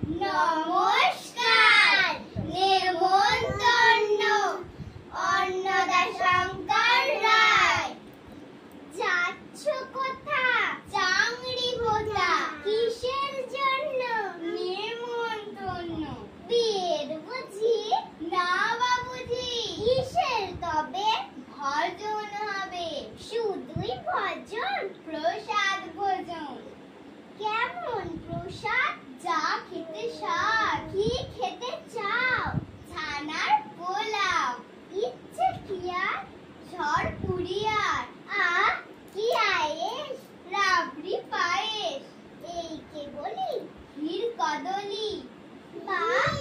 নমস্কার। নেমন্তন্ন অন্নদাশঙ্কর রায়। যাচ্ছ কোথা? চাংড়ি ভোতা। কিসের জন্য? নেমন্তন্ন। বিয়ের বুঝি? না বাবুজি। কিসের তবে? ভজন হবে। শুধুই ভজন? প্রসাদ ভোজন। কেমন প্রসাদ? যা খেতে স্বাদ। কি খেতে চাও? ছানার পোলাও। ইচ্ছে কি আর? ঝড় পুরিয়ার। আহ কি আয়েস! রাবড়ি পায়েস। এই কে বলি? ক্ষীর কদলি। বাহ